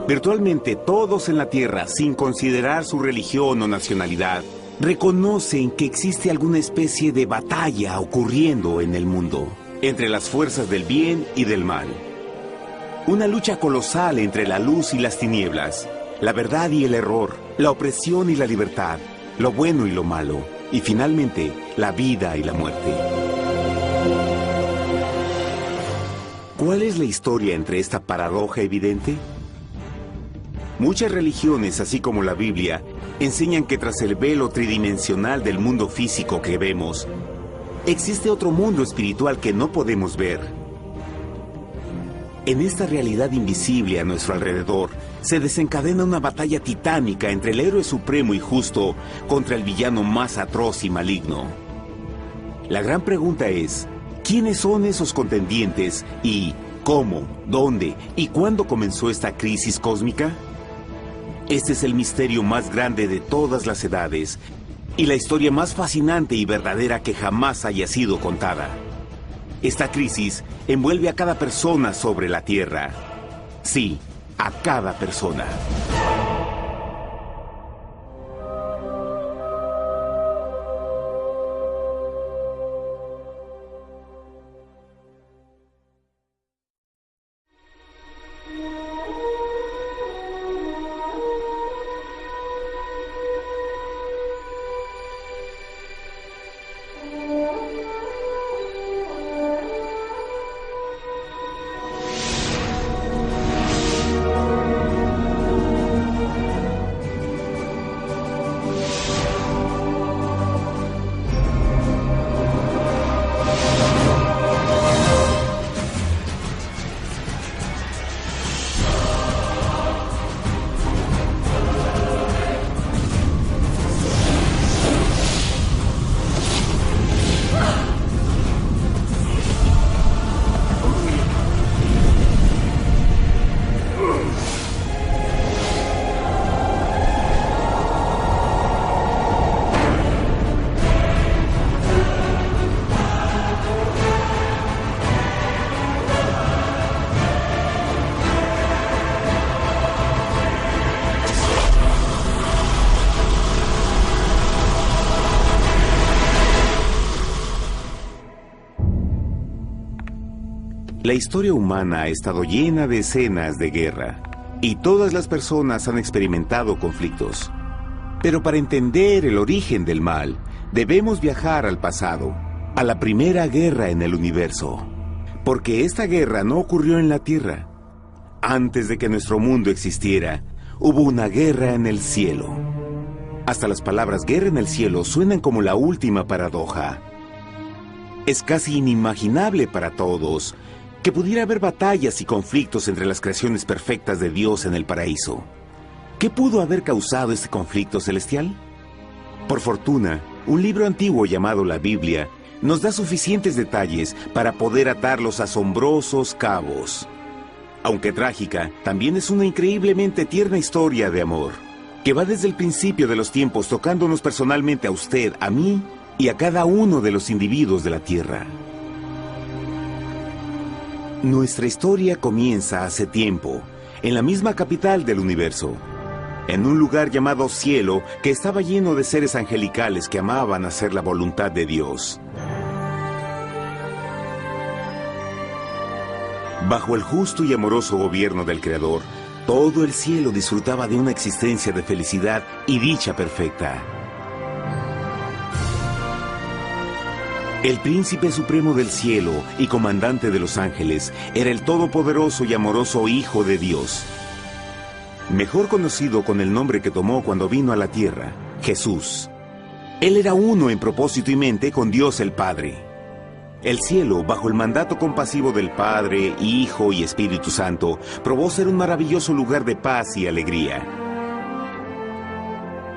Virtualmente todos en la Tierra, sin considerar su religión o nacionalidad, reconocen que existe alguna especie de batalla ocurriendo en el mundo, entre las fuerzas del bien y del mal. Una lucha colosal entre la luz y las tinieblas, la verdad y el error, la opresión y la libertad, lo bueno y lo malo, y finalmente, la vida y la muerte. ¿Cuál es la historia entre esta paradoja evidente? Muchas religiones, así como la Biblia, enseñan que tras el velo tridimensional del mundo físico que vemos, existe otro mundo espiritual que no podemos ver. En esta realidad invisible a nuestro alrededor, se desencadena una batalla titánica entre el héroe supremo y justo contra el villano más atroz y maligno. La gran pregunta es, ¿quiénes son esos contendientes y cómo, dónde y cuándo comenzó esta crisis cósmica? Este es el misterio más grande de todas las edades y la historia más fascinante y verdadera que jamás haya sido contada. Esta crisis envuelve a cada persona sobre la Tierra. Sí, a cada persona. La historia humana ha estado llena de escenas de guerra, y todas las personas han experimentado conflictos. Pero para entender el origen del mal, debemos viajar al pasado, a la primera guerra en el universo. Porque esta guerra no ocurrió en la Tierra. Antes de que nuestro mundo existiera, hubo una guerra en el cielo. Hasta las palabras guerra en el cielo suenan como la última paradoja. Es casi inimaginable para todos que pudiera haber batallas y conflictos entre las creaciones perfectas de Dios en el paraíso. ¿Qué pudo haber causado este conflicto celestial? Por fortuna, un libro antiguo llamado la Biblia nos da suficientes detalles para poder atar los asombrosos cabos. Aunque trágica, también es una increíblemente tierna historia de amor, que va desde el principio de los tiempos tocándonos personalmente a usted, a mí y a cada uno de los individuos de la Tierra. Nuestra historia comienza hace tiempo, en la misma capital del universo, en un lugar llamado Cielo que estaba lleno de seres angelicales que amaban hacer la voluntad de Dios. Bajo el justo y amoroso gobierno del Creador, todo el cielo disfrutaba de una existencia de felicidad y dicha perfecta. El príncipe supremo del cielo y comandante de los ángeles era el todopoderoso y amoroso Hijo de Dios, mejor conocido con el nombre que tomó cuando vino a la tierra, Jesús. Él era uno en propósito y mente con Dios el Padre. El cielo, bajo el mandato compasivo del Padre, Hijo y Espíritu Santo, probó ser un maravilloso lugar de paz y alegría.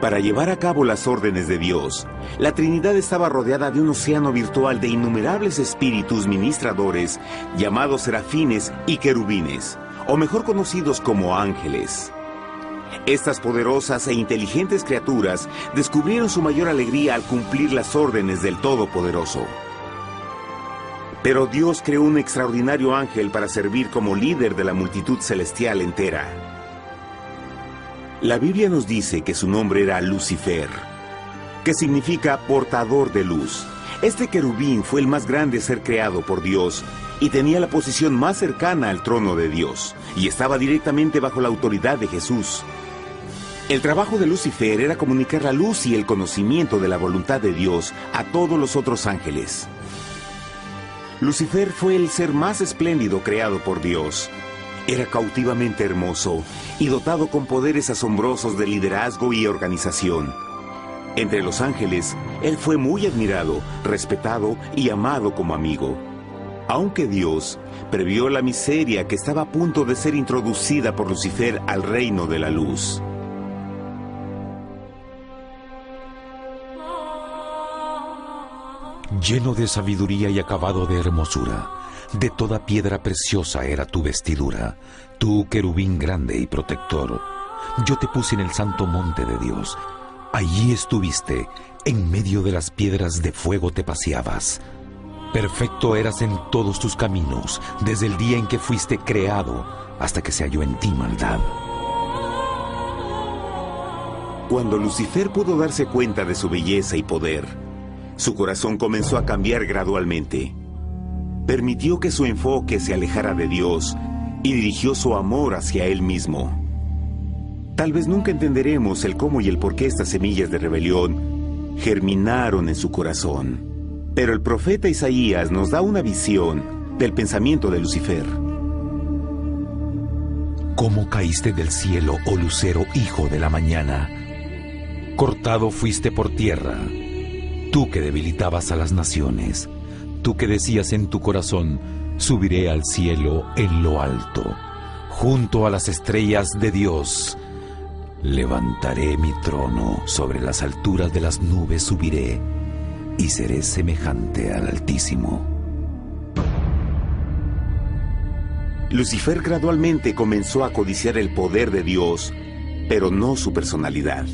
Para llevar a cabo las órdenes de Dios, la Trinidad estaba rodeada de un océano virtual de innumerables espíritus ministradores llamados serafines y querubines, o mejor conocidos como ángeles. Estas poderosas e inteligentes criaturas descubrieron su mayor alegría al cumplir las órdenes del Todopoderoso. Pero Dios creó un extraordinario ángel para servir como líder de la multitud celestial entera. La Biblia nos dice que su nombre era Lucifer, que significa portador de luz. Este querubín fue el más grande ser creado por Dios y tenía la posición más cercana al trono de Dios, y estaba directamente bajo la autoridad de Jesús. El trabajo de Lucifer era comunicar la luz y el conocimiento de la voluntad de Dios a todos los otros ángeles. Lucifer fue el ser más espléndido creado por Dios. Era cautivamente hermoso y dotado con poderes asombrosos de liderazgo y organización. Entre los ángeles, él fue muy admirado, respetado y amado como amigo. Aunque Dios previó la miseria que estaba a punto de ser introducida por Lucifer al reino de la luz. Lleno de sabiduría y acabado de hermosura, de toda piedra preciosa era tu vestidura, tú querubín grande y protector. Yo te puse en el santo monte de Dios. Allí estuviste, en medio de las piedras de fuego te paseabas. Perfecto eras en todos tus caminos, desde el día en que fuiste creado, hasta que se halló en ti maldad. Cuando Lucifer pudo darse cuenta de su belleza y poder, su corazón comenzó a cambiar gradualmente. Permitió que su enfoque se alejara de Dios y dirigió su amor hacia él mismo. Tal vez nunca entenderemos el cómo y el por qué estas semillas de rebelión germinaron en su corazón. Pero el profeta Isaías nos da una visión del pensamiento de Lucifer. ¿Cómo caíste del cielo, oh lucero, hijo de la mañana? Cortado fuiste por tierra, tú que debilitabas a las naciones, tú que decías en tu corazón, subiré al cielo en lo alto, junto a las estrellas de Dios. Levantaré mi trono, sobre las alturas de las nubes subiré, y seré semejante al Altísimo. Lucifer gradualmente comenzó a codiciar el poder de Dios, pero no su personalidad.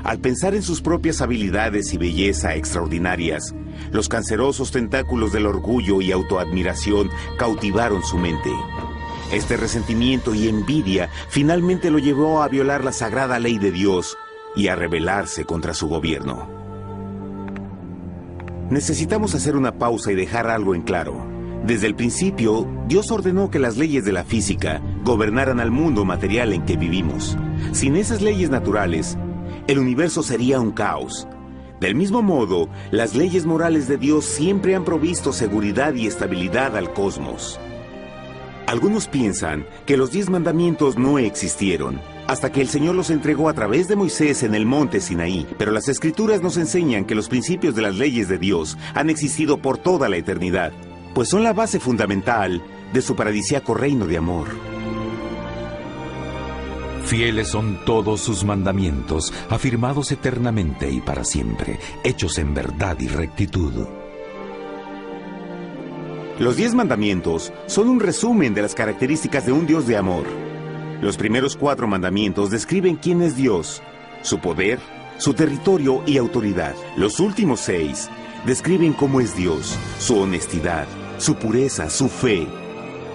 Al pensar en sus propias habilidades y belleza extraordinarias, los cancerosos tentáculos del orgullo y autoadmiración cautivaron su mente. Este resentimiento y envidia finalmente lo llevó a violar la sagrada ley de Dios y a rebelarse contra su gobierno. Necesitamos hacer una pausa y dejar algo en claro. Desde el principio, Dios ordenó que las leyes de la física gobernaran al mundo material en que vivimos. Sin esas leyes naturales, el universo sería un caos. Del mismo modo, las leyes morales de Dios siempre han provisto seguridad y estabilidad al cosmos. Algunos piensan que los 10 mandamientos no existieron, hasta que el Señor los entregó a través de Moisés en el monte Sinaí. Pero las Escrituras nos enseñan que los principios de las leyes de Dios han existido por toda la eternidad, pues son la base fundamental de su paradisíaco reino de amor. Fieles son todos sus mandamientos, afirmados eternamente y para siempre, hechos en verdad y rectitud. Los 10 mandamientos son un resumen de las características de un Dios de amor. Los primeros 4 mandamientos describen quién es Dios, su poder, su territorio y autoridad. Los últimos 6 describen cómo es Dios, su honestidad, su pureza, su fe.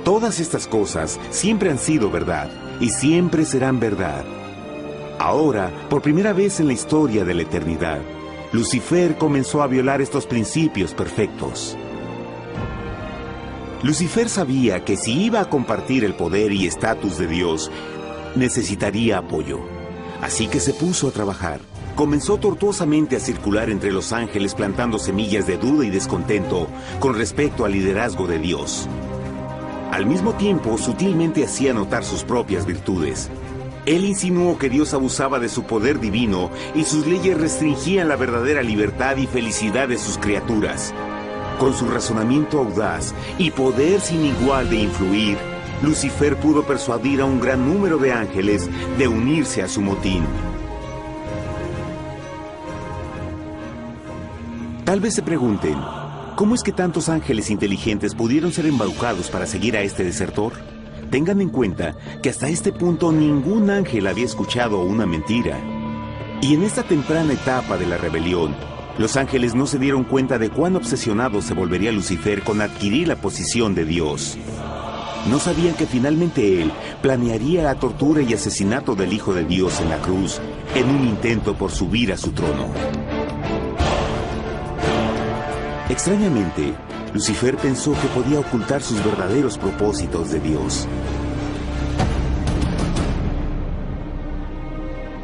Todas estas cosas siempre han sido verdad y siempre serán verdad. Ahora, por primera vez en la historia de la eternidad, Lucifer comenzó a violar estos principios perfectos. Lucifer sabía que si iba a compartir el poder y estatus de Dios, necesitaría apoyo. Así que se puso a trabajar. Comenzó tortuosamente a circular entre los ángeles plantando semillas de duda y descontento con respecto al liderazgo de Dios. Al mismo tiempo, sutilmente hacía notar sus propias virtudes. Él insinuó que Dios abusaba de su poder divino y sus leyes restringían la verdadera libertad y felicidad de sus criaturas. Con su razonamiento audaz y poder sin igual de influir, Lucifer pudo persuadir a un gran número de ángeles de unirse a su motín. Tal vez se pregunten, ¿cómo es que tantos ángeles inteligentes pudieron ser embaucados para seguir a este desertor? Tengan en cuenta que hasta este punto ningún ángel había escuchado una mentira. Y en esta temprana etapa de la rebelión, los ángeles no se dieron cuenta de cuán obsesionado se volvería Lucifer con adquirir la posición de Dios. No sabían que finalmente él planearía la tortura y asesinato del Hijo de Dios en la cruz en un intento por subir a su trono. Extrañamente, Lucifer pensó que podía ocultar sus verdaderos propósitos de Dios.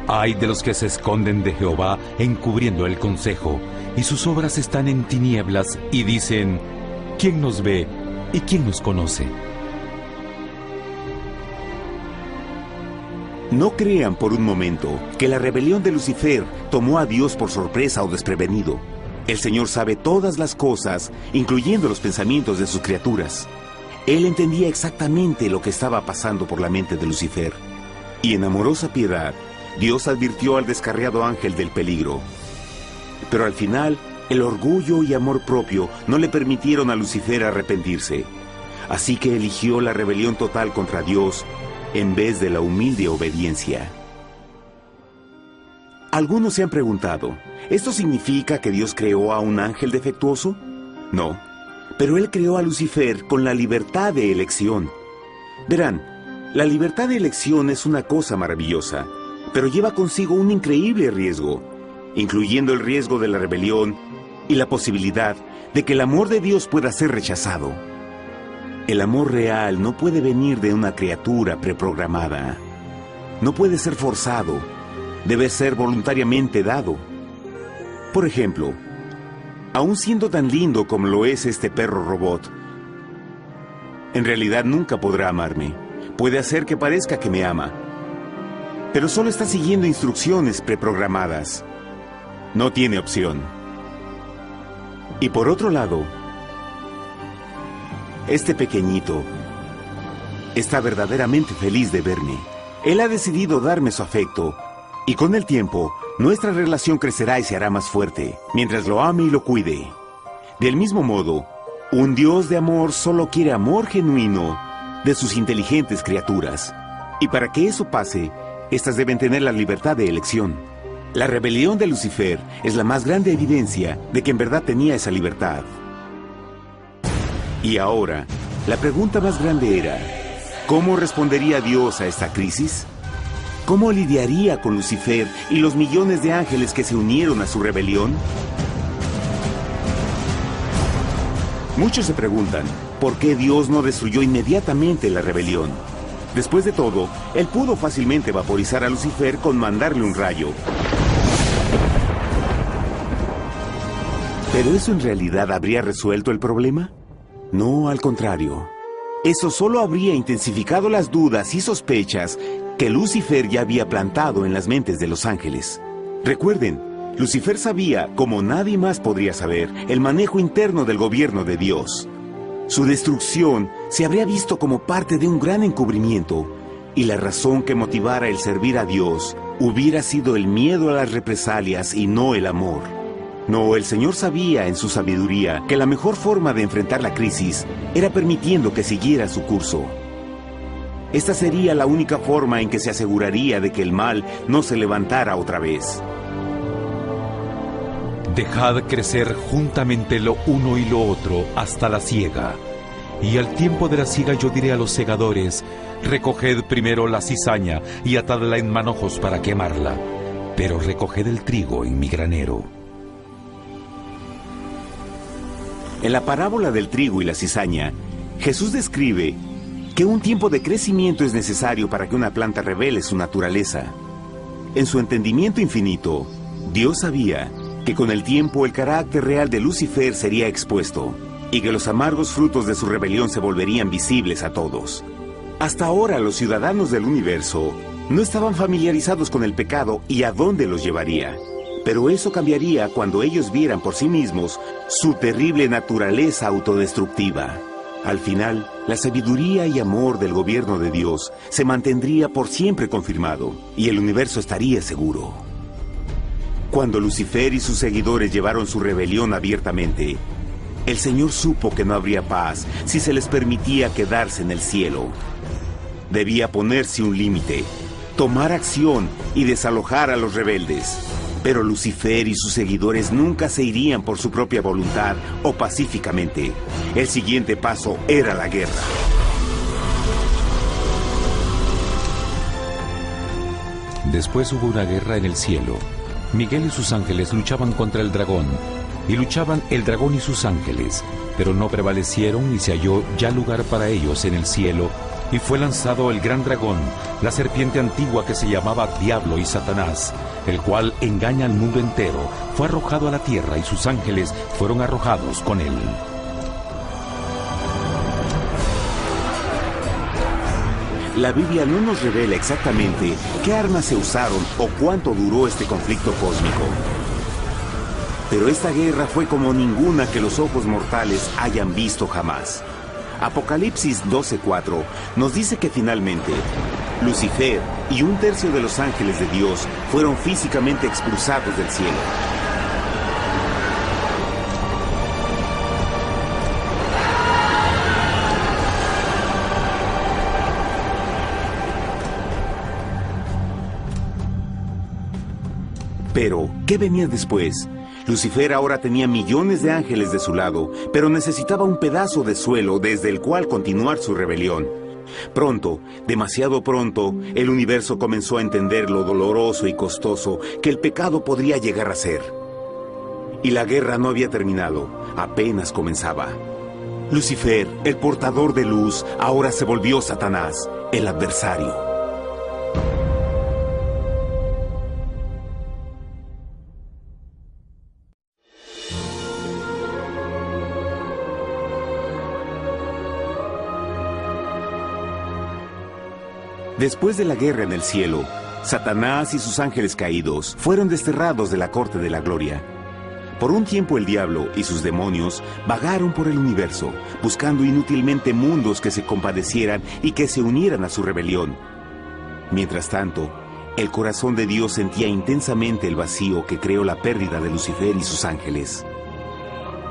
Ay de los que se esconden de Jehová encubriendo el consejo, y sus obras están en tinieblas, y dicen: ¿quién nos ve y quién nos conoce? No crean por un momento que la rebelión de Lucifer tomó a Dios por sorpresa o desprevenido. El Señor sabe todas las cosas, incluyendo los pensamientos de sus criaturas. Él entendía exactamente lo que estaba pasando por la mente de Lucifer. Y en amorosa piedad, Dios advirtió al descarriado ángel del peligro. Pero al final, el orgullo y amor propio no le permitieron a Lucifer arrepentirse. Así que eligió la rebelión total contra Dios en vez de la humilde obediencia. Algunos se han preguntado, ¿esto significa que Dios creó a un ángel defectuoso? No, pero Él creó a Lucifer con la libertad de elección. Verán, la libertad de elección es una cosa maravillosa, pero lleva consigo un increíble riesgo, incluyendo el riesgo de la rebelión y la posibilidad de que el amor de Dios pueda ser rechazado. El amor real no puede venir de una criatura preprogramada. No puede ser forzado. Debe ser voluntariamente dado. Por ejemplo, aun siendo tan lindo como lo es este perro robot, en realidad nunca podrá amarme. Puede hacer que parezca que me ama, pero solo está siguiendo instrucciones preprogramadas. No tiene opción. Y por otro lado, este pequeñito está verdaderamente feliz de verme. Él ha decidido darme su afecto, y con el tiempo, nuestra relación crecerá y se hará más fuerte, mientras lo ame y lo cuide. Del mismo modo, un Dios de amor solo quiere amor genuino de sus inteligentes criaturas. Y para que eso pase, estas deben tener la libertad de elección. La rebelión de Lucifer es la más grande evidencia de que en verdad tenía esa libertad. Y ahora, la pregunta más grande era, ¿cómo respondería Dios a esta crisis? ¿Cómo lidiaría con Lucifer y los millones de ángeles que se unieron a su rebelión? Muchos se preguntan, ¿por qué Dios no destruyó inmediatamente la rebelión? Después de todo, Él pudo fácilmente vaporizar a Lucifer con mandarle un rayo. ¿Pero eso en realidad habría resuelto el problema? No, al contrario. Eso solo habría intensificado las dudas y sospechas que Lucifer ya había plantado en las mentes de los ángeles. Recuerden, Lucifer sabía, como nadie más podría saber, el manejo interno del gobierno de Dios. Su destrucción se habría visto como parte de un gran encubrimiento, y la razón que motivara el servir a Dios hubiera sido el miedo a las represalias y no el amor. No, el Señor sabía en su sabiduría que la mejor forma de enfrentar la crisis era permitiendo que siguiera su curso. Esta sería la única forma en que se aseguraría de que el mal no se levantara otra vez. Dejad crecer juntamente lo uno y lo otro hasta la siega. Y al tiempo de la siega yo diré a los segadores: recoged primero la cizaña y atadla en manojos para quemarla, pero recoged el trigo en mi granero. En la parábola del trigo y la cizaña, Jesús describe que un tiempo de crecimiento es necesario para que una planta revele su naturaleza. En su entendimiento infinito, Dios sabía que con el tiempo el carácter real de Lucifer sería expuesto y que los amargos frutos de su rebelión se volverían visibles a todos. Hasta ahora los ciudadanos del universo no estaban familiarizados con el pecado y a dónde los llevaría. Pero eso cambiaría cuando ellos vieran por sí mismos su terrible naturaleza autodestructiva. Al final, la sabiduría y amor del gobierno de Dios se mantendría por siempre confirmado y el universo estaría seguro. Cuando Lucifer y sus seguidores llevaron su rebelión abiertamente, el Señor supo que no habría paz si se les permitía quedarse en el cielo. Debía ponerse un límite, tomar acción y desalojar a los rebeldes. Pero Lucifer y sus seguidores nunca se irían por su propia voluntad o pacíficamente. El siguiente paso era la guerra. Después hubo una guerra en el cielo. Miguel y sus ángeles luchaban contra el dragón, y luchaban el dragón y sus ángeles, pero no prevalecieron y se halló ya lugar para ellos en el cielo, y fue lanzado el gran dragón, la serpiente antigua que se llamaba Diablo y Satanás, el cual engaña al mundo entero. Fue arrojado a la tierra y sus ángeles fueron arrojados con él. La Biblia no nos revela exactamente qué armas se usaron o cuánto duró este conflicto cósmico. Pero esta guerra fue como ninguna que los ojos mortales hayan visto jamás. Apocalipsis 12:4 nos dice que finalmente Lucifer y un tercio de los ángeles de Dios fueron físicamente expulsados del cielo. Pero, ¿qué venía después? Lucifer ahora tenía millones de ángeles de su lado, pero necesitaba un pedazo de suelo desde el cual continuar su rebelión. Pronto, demasiado pronto, el universo comenzó a entender lo doloroso y costoso que el pecado podría llegar a ser. Y la guerra no había terminado, apenas comenzaba. Lucifer, el portador de luz, ahora se volvió Satanás, el adversario. Después de la guerra en el cielo, Satanás y sus ángeles caídos fueron desterrados de la corte de la gloria. Por un tiempo el diablo y sus demonios vagaron por el universo, buscando inútilmente mundos que se compadecieran y que se unieran a su rebelión. Mientras tanto, el corazón de Dios sentía intensamente el vacío que creó la pérdida de Lucifer y sus ángeles.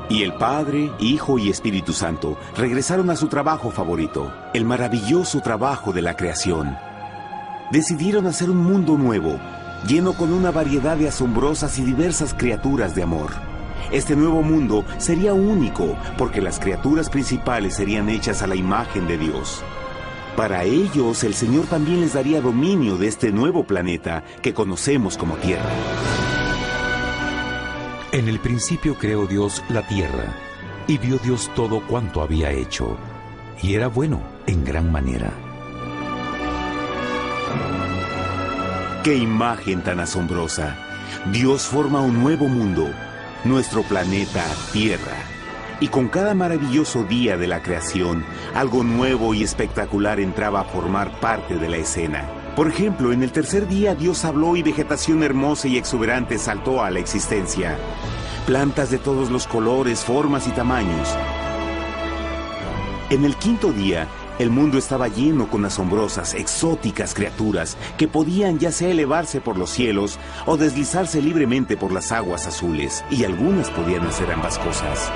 Y el Padre, Hijo y Espíritu Santo regresaron a su trabajo favorito, el maravilloso trabajo de la creación. Decidieron hacer un mundo nuevo, lleno con una variedad de asombrosas y diversas criaturas de amor. Este nuevo mundo sería único, porque las criaturas principales serían hechas a la imagen de Dios. Para ellos, el Señor también les daría dominio de este nuevo planeta que conocemos como Tierra. En el principio creó Dios la tierra, y vio Dios todo cuanto había hecho, y era bueno en gran manera. ¡Qué imagen tan asombrosa! Dios forma un nuevo mundo, nuestro planeta Tierra. Y con cada maravilloso día de la creación, algo nuevo y espectacular entraba a formar parte de la escena. Por ejemplo, en el tercer día Dios habló y vegetación hermosa y exuberante saltó a la existencia. Plantas de todos los colores, formas y tamaños. En el quinto día, el mundo estaba lleno con asombrosas, exóticas criaturas que podían ya sea elevarse por los cielos o deslizarse libremente por las aguas azules, y algunas podían hacer ambas cosas.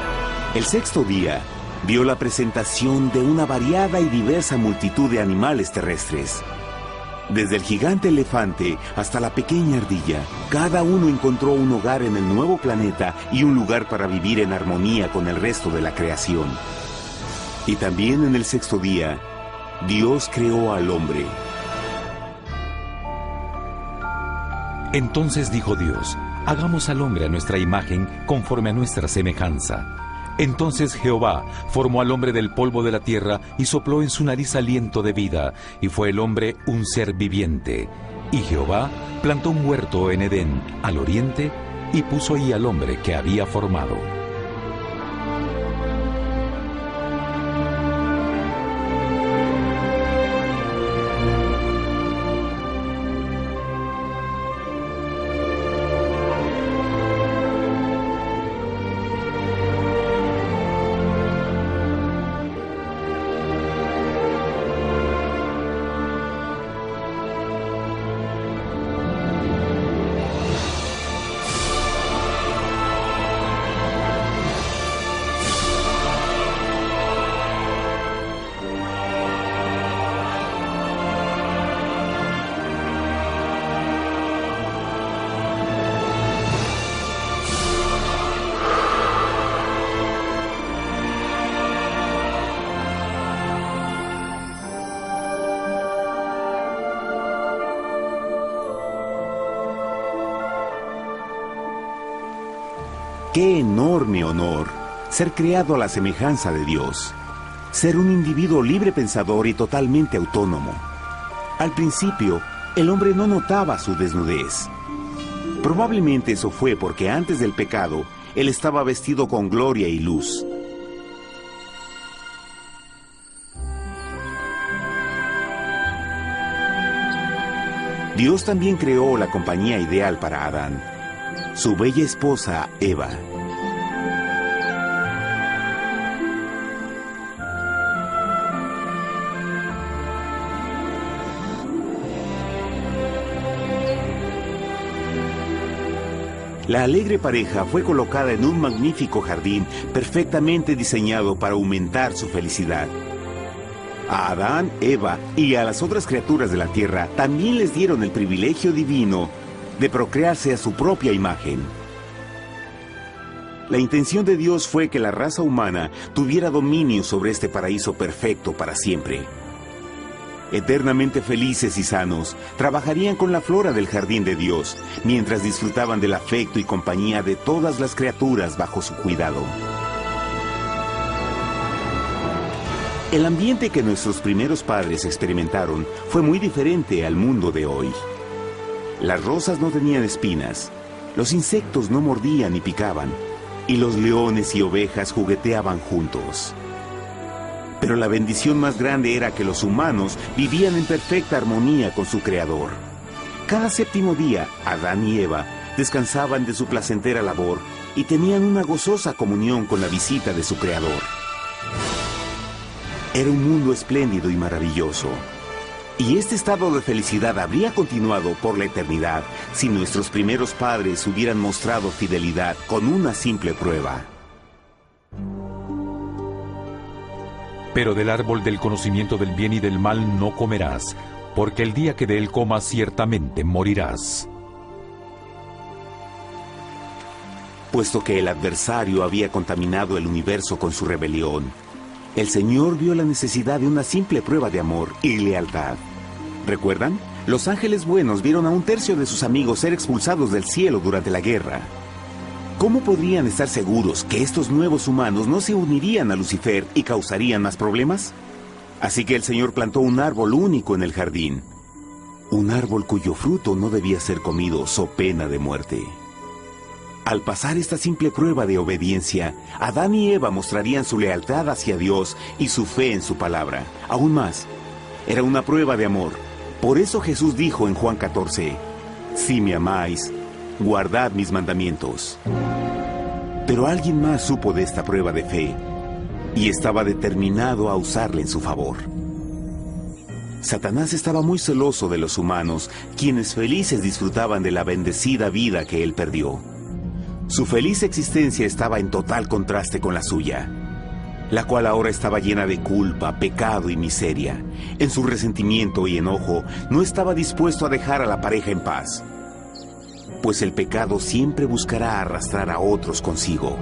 El sexto día vio la presentación de una variada y diversa multitud de animales terrestres. Desde el gigante elefante hasta la pequeña ardilla, cada uno encontró un hogar en el nuevo planeta y un lugar para vivir en armonía con el resto de la creación. Y también en el sexto día, Dios creó al hombre. Entonces dijo Dios: hagamos al hombre a nuestra imagen, conforme a nuestra semejanza. Entonces Jehová formó al hombre del polvo de la tierra y sopló en su nariz aliento de vida, y fue el hombre un ser viviente. Y Jehová plantó un huerto en Edén, al oriente, y puso ahí al hombre que había formado. ¡Qué enorme honor! Ser creado a la semejanza de Dios. Ser un individuo libre pensador y totalmente autónomo. Al principio, el hombre no notaba su desnudez. Probablemente eso fue porque antes del pecado, él estaba vestido con gloria y luz. Dios también creó la compañía ideal para Adán, su bella esposa Eva. La alegre pareja fue colocada en un magnífico jardín perfectamente diseñado para aumentar su felicidad. A Adán, Eva y a las otras criaturas de la tierra también les dieron el privilegio divino de procrearse a su propia imagen. La intención de Dios fue que la raza humana tuviera dominio sobre este paraíso perfecto para siempre. Eternamente felices y sanos, trabajarían con la flora del jardín de Dios, mientras disfrutaban del afecto y compañía de todas las criaturas bajo su cuidado. El ambiente que nuestros primeros padres experimentaron fue muy diferente al mundo de hoy. Las rosas no tenían espinas, los insectos no mordían ni picaban, y los leones y ovejas jugueteaban juntos. Pero la bendición más grande era que los humanos vivían en perfecta armonía con su Creador. Cada séptimo día, Adán y Eva descansaban de su placentera labor y tenían una gozosa comunión con la visita de su Creador. Era un mundo espléndido y maravilloso. Y este estado de felicidad habría continuado por la eternidad si nuestros primeros padres hubieran mostrado fidelidad con una simple prueba. Pero del árbol del conocimiento del bien y del mal no comerás, porque el día que de él comas ciertamente morirás. Puesto que el adversario había contaminado el universo con su rebelión, el Señor vio la necesidad de una simple prueba de amor y lealtad. ¿Recuerdan? Los ángeles buenos vieron a un tercio de sus amigos ser expulsados del cielo durante la guerra. ¿Cómo podrían estar seguros que estos nuevos humanos no se unirían a Lucifer y causarían más problemas? Así que el Señor plantó un árbol único en el jardín. Un árbol cuyo fruto no debía ser comido so pena de muerte. Al pasar esta simple prueba de obediencia, Adán y Eva mostrarían su lealtad hacia Dios y su fe en su palabra. Aún más, era una prueba de amor. Por eso Jesús dijo en Juan 14, «Si me amáis, guardad mis mandamientos». Pero alguien más supo de esta prueba de fe y estaba determinado a usarla en su favor. Satanás estaba muy celoso de los humanos, quienes felices disfrutaban de la bendecida vida que él perdió. Su feliz existencia estaba en total contraste con la suya, la cual ahora estaba llena de culpa, pecado y miseria. En su resentimiento y enojo, no estaba dispuesto a dejar a la pareja en paz, pues el pecado siempre buscará arrastrar a otros consigo.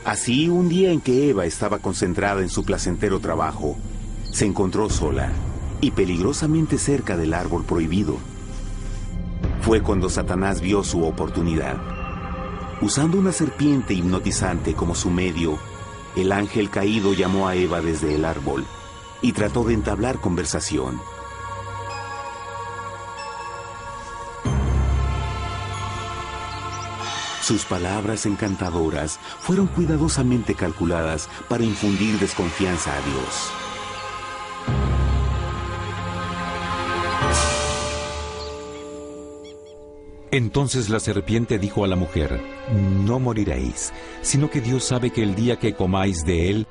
Así, un día en que Eva estaba concentrada en su placentero trabajo, se encontró sola y peligrosamente cerca del árbol prohibido. Fue cuando Satanás vio su oportunidad. Usando una serpiente hipnotizante como su medio, el ángel caído llamó a Eva desde el árbol y trató de entablar conversación. Sus palabras encantadoras fueron cuidadosamente calculadas para infundir desconfianza a Dios. Entonces la serpiente dijo a la mujer, «No moriréis, sino que Dios sabe que el día que comáis de él,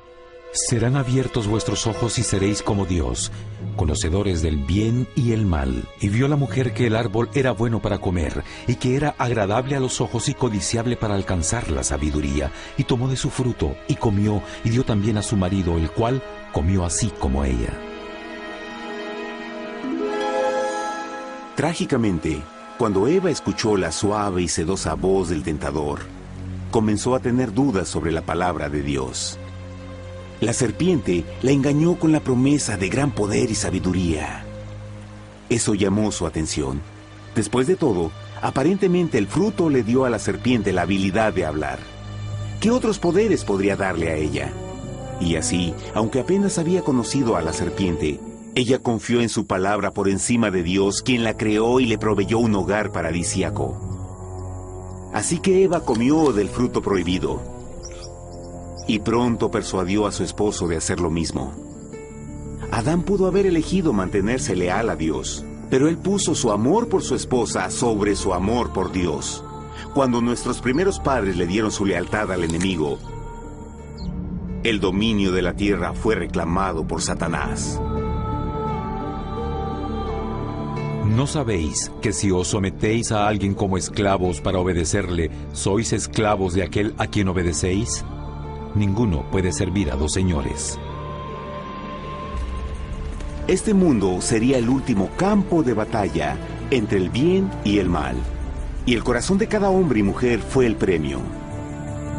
serán abiertos vuestros ojos y seréis como Dios, conocedores del bien y el mal». Y vio la mujer que el árbol era bueno para comer, y que era agradable a los ojos y codiciable para alcanzar la sabiduría, y tomó de su fruto, y comió, y dio también a su marido, el cual comió así como ella. Trágicamente, cuando Eva escuchó la suave y sedosa voz del tentador, comenzó a tener dudas sobre la palabra de Dios. La serpiente la engañó con la promesa de gran poder y sabiduría. Eso llamó su atención, Después de todo, aparentemente el fruto le dio a la serpiente la habilidad de hablar. ¿Qué otros poderes podría darle a ella? Y así, aunque apenas había conocido a la serpiente, ella confió en su palabra por encima de Dios, quien la creó y le proveyó un hogar paradisíaco. Así que Eva comió del fruto prohibido y pronto persuadió a su esposo de hacer lo mismo. Adán pudo haber elegido mantenerse leal a Dios, pero él puso su amor por su esposa sobre su amor por Dios. Cuando nuestros primeros padres le dieron su lealtad al enemigo, el dominio de la tierra fue reclamado por Satanás. ¿No sabéis que si os sometéis a alguien como esclavos para obedecerle, sois esclavos de aquel a quien obedecéis? Ninguno puede servir a dos señores. Este mundo sería el último campo de batalla entre el bien y el mal. Y el corazón de cada hombre y mujer fue el premio.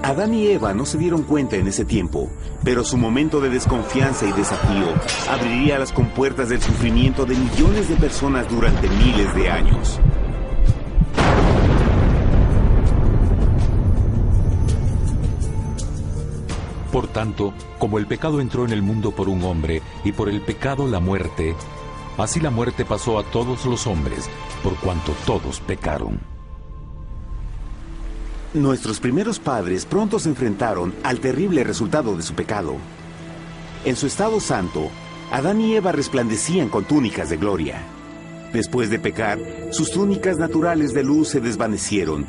Adán y Eva no se dieron cuenta en ese tiempo, pero su momento de desconfianza y desafío abriría las compuertas del sufrimiento de millones de personas durante miles de años. Por tanto, como el pecado entró en el mundo por un hombre, y por el pecado la muerte, así la muerte pasó a todos los hombres, por cuanto todos pecaron. Nuestros primeros padres pronto se enfrentaron al terrible resultado de su pecado. En su estado santo, Adán y Eva resplandecían con túnicas de gloria. Después de pecar, sus túnicas naturales de luz se desvanecieron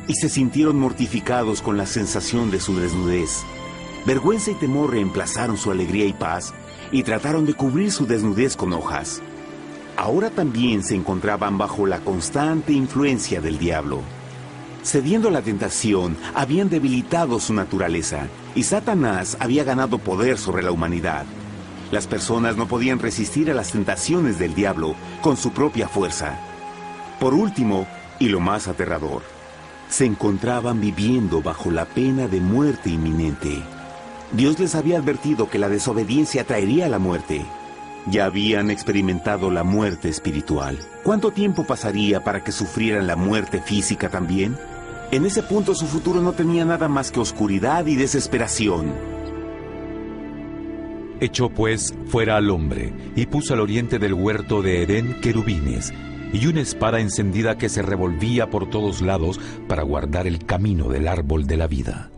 y se sintieron mortificados con la sensación de su desnudez. Vergüenza y temor reemplazaron su alegría y paz y trataron de cubrir su desnudez con hojas. Ahora también se encontraban bajo la constante influencia del diablo. Cediendo a la tentación, habían debilitado su naturaleza y Satanás había ganado poder sobre la humanidad. Las personas no podían resistir a las tentaciones del diablo con su propia fuerza. Por último, y lo más aterrador, se encontraban viviendo bajo la pena de muerte inminente. Dios les había advertido que la desobediencia traería la muerte. Ya habían experimentado la muerte espiritual. ¿Cuánto tiempo pasaría para que sufrieran la muerte física también? En ese punto su futuro no tenía nada más que oscuridad y desesperación. Echó pues fuera al hombre, y puso al oriente del huerto de Edén querubines, y una espada encendida que se revolvía por todos lados para guardar el camino del árbol de la vida.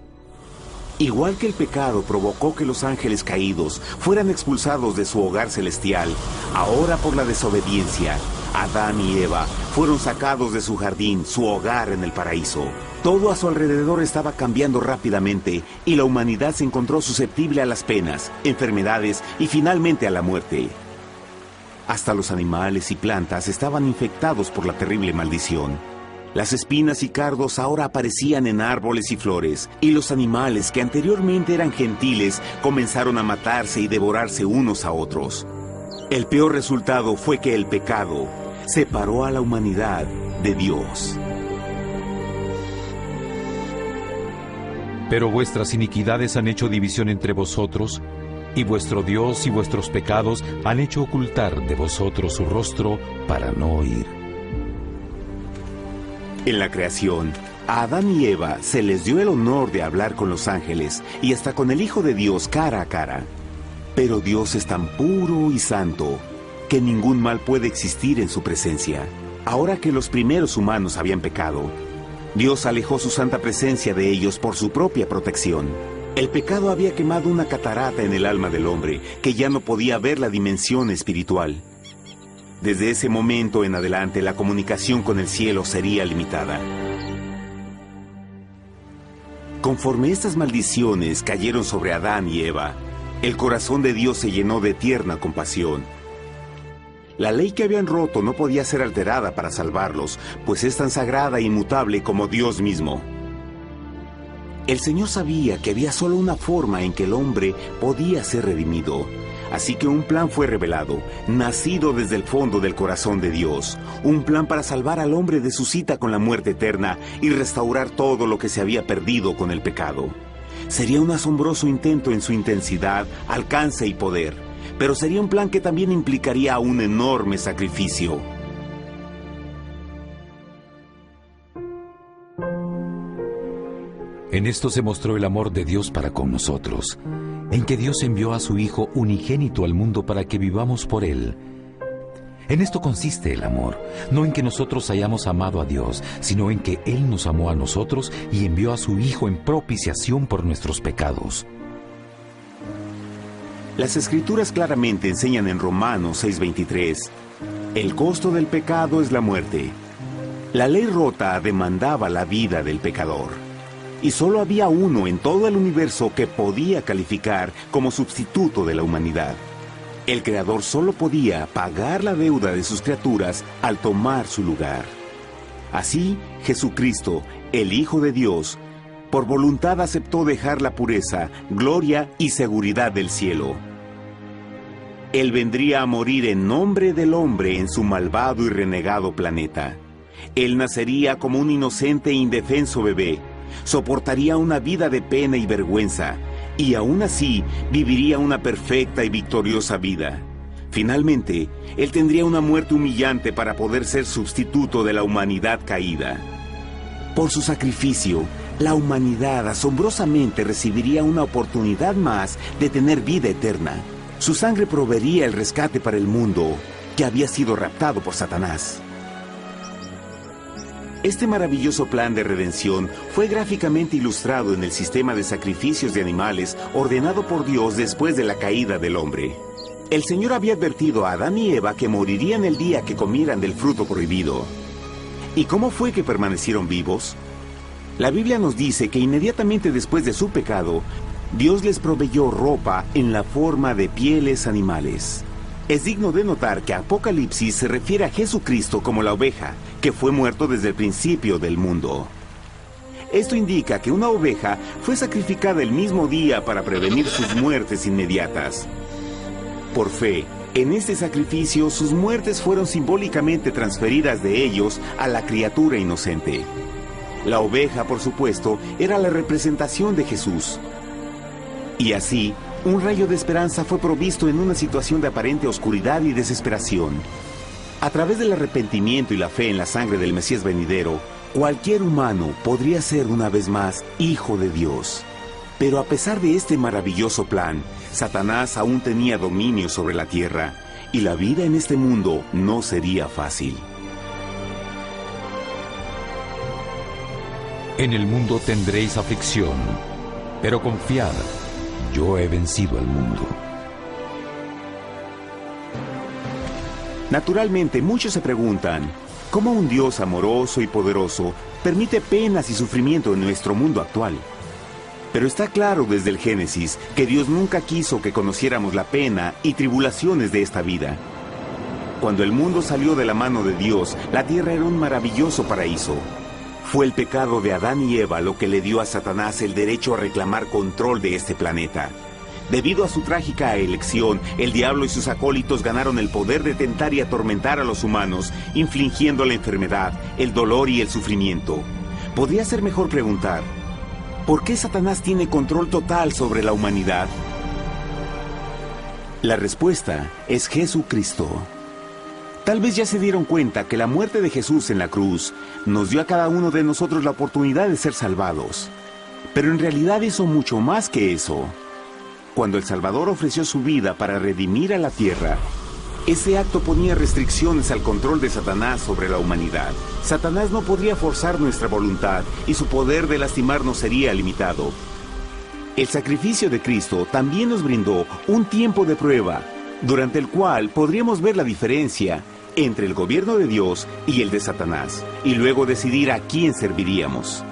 Igual que el pecado provocó que los ángeles caídos fueran expulsados de su hogar celestial, ahora por la desobediencia, Adán y Eva fueron sacados de su jardín, su hogar en el paraíso. Todo a su alrededor estaba cambiando rápidamente y la humanidad se encontró susceptible a las penas, enfermedades y finalmente a la muerte. Hasta los animales y plantas estaban infectados por la terrible maldición. Las espinas y cardos ahora aparecían en árboles y flores, y los animales que anteriormente eran gentiles comenzaron a matarse y devorarse unos a otros. El peor resultado fue que el pecado separó a la humanidad de Dios. Pero vuestras iniquidades han hecho división entre vosotros, y vuestro Dios y vuestros pecados han hecho ocultar de vosotros su rostro para no oír. En la creación, a Adán y Eva se les dio el honor de hablar con los ángeles y hasta con el Hijo de Dios cara a cara. Pero Dios es tan puro y santo que ningún mal puede existir en su presencia. Ahora que los primeros humanos habían pecado, Dios alejó su santa presencia de ellos por su propia protección. El pecado había quemado una catarata en el alma del hombre que ya no podía ver la dimensión espiritual. Desde ese momento en adelante, la comunicación con el cielo sería limitada. Conforme estas maldiciones cayeron sobre Adán y Eva, el corazón de Dios se llenó de tierna compasión. La ley que habían roto no podía ser alterada para salvarlos, pues es tan sagrada e inmutable como Dios mismo. El Señor sabía que había solo una forma en que el hombre podía ser redimido. Así que un plan fue revelado, nacido desde el fondo del corazón de Dios. Un plan para salvar al hombre de su cita con la muerte eterna y restaurar todo lo que se había perdido con el pecado. Sería un asombroso intento en su intensidad, alcance y poder, pero sería un plan que también implicaría un enorme sacrificio. En esto se mostró el amor de Dios para con nosotros, en que Dios envió a su Hijo unigénito al mundo para que vivamos por Él. En esto consiste el amor, no en que nosotros hayamos amado a Dios, sino en que Él nos amó a nosotros y envió a su Hijo en propiciación por nuestros pecados. Las Escrituras claramente enseñan en Romanos 6:23, el costo del pecado es la muerte. La ley rota demandaba la vida del pecador, y solo había uno en todo el universo que podía calificar como sustituto de la humanidad. El Creador solo podía pagar la deuda de sus criaturas al tomar su lugar. Así, Jesucristo, el Hijo de Dios, por voluntad aceptó dejar la pureza, gloria y seguridad del cielo. Él vendría a morir en nombre del hombre en su malvado y renegado planeta. Él nacería como un inocente e indefenso bebé, soportaría una vida de pena y vergüenza, y aún así viviría una perfecta y victoriosa vida. Finalmente, Él tendría una muerte humillante para poder ser sustituto de la humanidad caída. Por su sacrificio, la humanidad asombrosamente recibiría una oportunidad más de tener vida eterna. Su sangre proveería el rescate para el mundo que había sido raptado por Satanás. Este maravilloso plan de redención fue gráficamente ilustrado en el sistema de sacrificios de animales ordenado por Dios después de la caída del hombre. El Señor había advertido a Adán y Eva que morirían el día que comieran del fruto prohibido. ¿Y cómo fue que permanecieron vivos? La Biblia nos dice que inmediatamente después de su pecado, Dios les proveyó ropa en la forma de pieles animales. Es digno de notar que Apocalipsis se refiere a Jesucristo como la oveja, que fue muerto desde el principio del mundo. Esto indica que una oveja fue sacrificada el mismo día para prevenir sus muertes inmediatas. Por fe, en este sacrificio sus muertes fueron simbólicamente transferidas de ellos a la criatura inocente. La oveja, por supuesto, era la representación de Jesús. Y así, un rayo de esperanza fue provisto en una situación de aparente oscuridad y desesperación. A través del arrepentimiento y la fe en la sangre del Mesías venidero, cualquier humano podría ser una vez más hijo de Dios. Pero a pesar de este maravilloso plan, Satanás aún tenía dominio sobre la tierra, y la vida en este mundo no sería fácil. En el mundo tendréis aflicción, pero confiad, yo he vencido al mundo. Naturalmente, muchos se preguntan, ¿cómo un Dios amoroso y poderoso permite penas y sufrimiento en nuestro mundo actual? Pero está claro desde el Génesis que Dios nunca quiso que conociéramos la pena y tribulaciones de esta vida. Cuando el mundo salió de la mano de Dios, la tierra era un maravilloso paraíso. Fue el pecado de Adán y Eva lo que le dio a Satanás el derecho a reclamar control de este planeta. Debido a su trágica elección, el diablo y sus acólitos ganaron el poder de tentar y atormentar a los humanos, infligiendo la enfermedad, el dolor y el sufrimiento. Podría ser mejor preguntar, ¿por qué Satanás tiene control total sobre la humanidad? La respuesta es Jesucristo. Tal vez ya se dieron cuenta que la muerte de Jesús en la cruz nos dio a cada uno de nosotros la oportunidad de ser salvados. Pero en realidad hizo mucho más que eso. Cuando el Salvador ofreció su vida para redimir a la tierra, ese acto ponía restricciones al control de Satanás sobre la humanidad. Satanás no podría forzar nuestra voluntad y su poder de lastimarnos sería limitado. El sacrificio de Cristo también nos brindó un tiempo de prueba, durante el cual podríamos ver la diferencia entre el gobierno de Dios y el de Satanás, y luego decidir a quién serviríamos.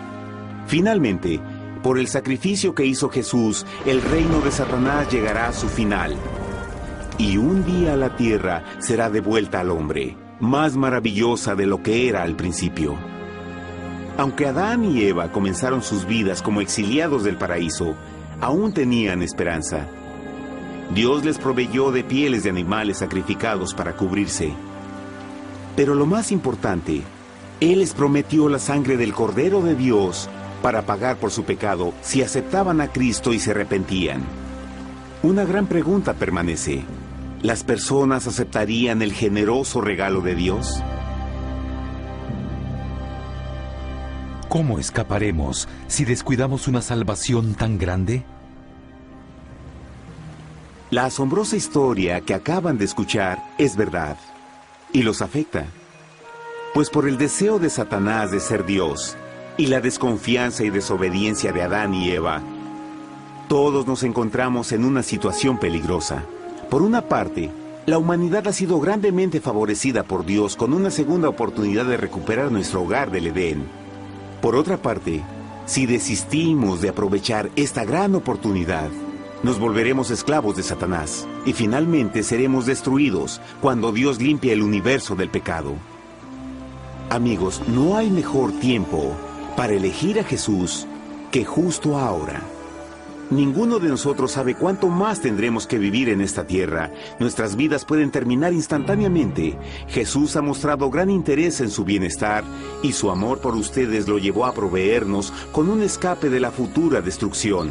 Finalmente, por el sacrificio que hizo Jesús, el reino de Satanás llegará a su final. Y un día la tierra será devuelta al hombre, más maravillosa de lo que era al principio. Aunque Adán y Eva comenzaron sus vidas como exiliados del paraíso, aún tenían esperanza. Dios les proveyó de pieles de animales sacrificados para cubrirse. Pero lo más importante, Él les prometió la sangre del Cordero de Dios para pagar por su pecado si aceptaban a Cristo y se arrepentían. Una gran pregunta permanece. ¿Las personas aceptarían el generoso regalo de Dios? ¿Cómo escaparemos si descuidamos una salvación tan grande? La asombrosa historia que acaban de escuchar es verdad y los afecta. Pues por el deseo de Satanás de ser Dios y la desconfianza y desobediencia de Adán y Eva, todos nos encontramos en una situación peligrosa. Por una parte, la humanidad ha sido grandemente favorecida por Dios con una segunda oportunidad de recuperar nuestro hogar del Edén. Por otra parte, si desistimos de aprovechar esta gran oportunidad, nos volveremos esclavos de Satanás y finalmente seremos destruidos cuando Dios limpie el universo del pecado. Amigos, no hay mejor tiempo para elegir a Jesús que justo ahora. Ninguno de nosotros sabe cuánto más tendremos que vivir en esta tierra. Nuestras vidas pueden terminar instantáneamente. Jesús ha mostrado gran interés en su bienestar y su amor por ustedes lo llevó a proveernos con un escape de la futura destrucción.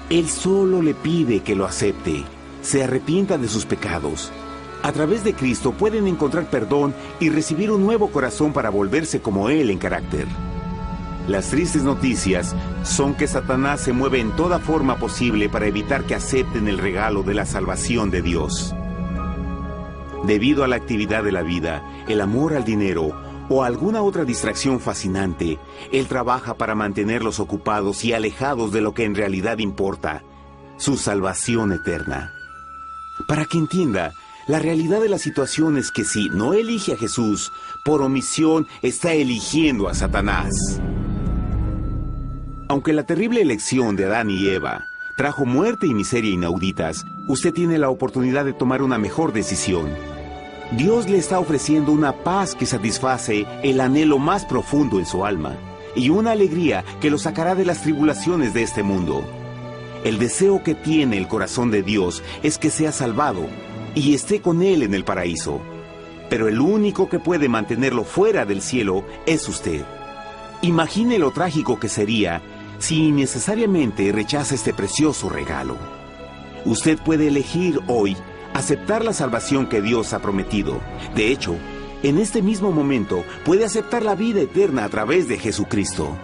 Él solo le pide que lo acepte, se arrepienta de sus pecados. A través de Cristo pueden encontrar perdón y recibir un nuevo corazón para volverse como Él en carácter. Las tristes noticias son que Satanás se mueve en toda forma posible para evitar que acepten el regalo de la salvación de Dios. Debido a la actividad de la vida, el amor al dinero o alguna otra distracción fascinante, Él trabaja para mantenerlos ocupados y alejados de lo que en realidad importa, su salvación eterna. Para que entienda, la realidad de la situación es que si no elige a Jesús, por omisión está eligiendo a Satanás. Aunque la terrible elección de Adán y Eva trajo muerte y miseria inauditas, usted tiene la oportunidad de tomar una mejor decisión. Dios le está ofreciendo una paz que satisface el anhelo más profundo en su alma y una alegría que lo sacará de las tribulaciones de este mundo. El deseo que tiene el corazón de Dios es que sea salvado y esté con Él en el paraíso. Pero el único que puede mantenerlo fuera del cielo es usted. Imagine lo trágico que sería si innecesariamente rechaza este precioso regalo. Usted puede elegir hoy aceptar la salvación que Dios ha prometido. De hecho, en este mismo momento puede aceptar la vida eterna a través de Jesucristo.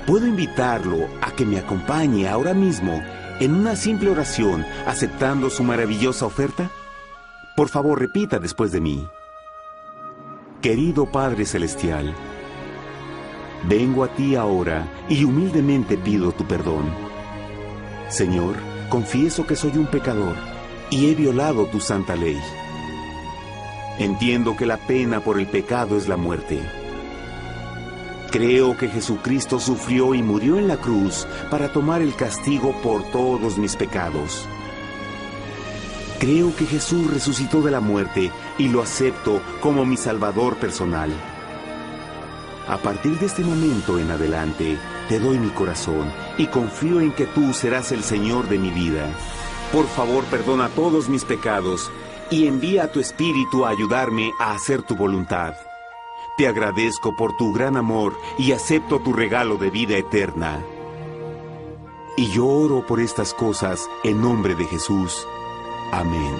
¿Puedo invitarlo a que me acompañe ahora mismo en una simple oración aceptando su maravillosa oferta? Por favor, repita después de mí. Querido Padre Celestial, vengo a ti ahora y humildemente pido tu perdón. Señor, confieso que soy un pecador y he violado tu santa ley. Entiendo que la pena por el pecado es la muerte. Creo que Jesucristo sufrió y murió en la cruz para tomar el castigo por todos mis pecados. Creo que Jesús resucitó de la muerte y lo acepto como mi Salvador personal. A partir de este momento en adelante, te doy mi corazón y confío en que tú serás el Señor de mi vida. Por favor, perdona todos mis pecados y envía a tu Espíritu a ayudarme a hacer tu voluntad. Te agradezco por tu gran amor y acepto tu regalo de vida eterna. Y yo oro por estas cosas en nombre de Jesús. Amén.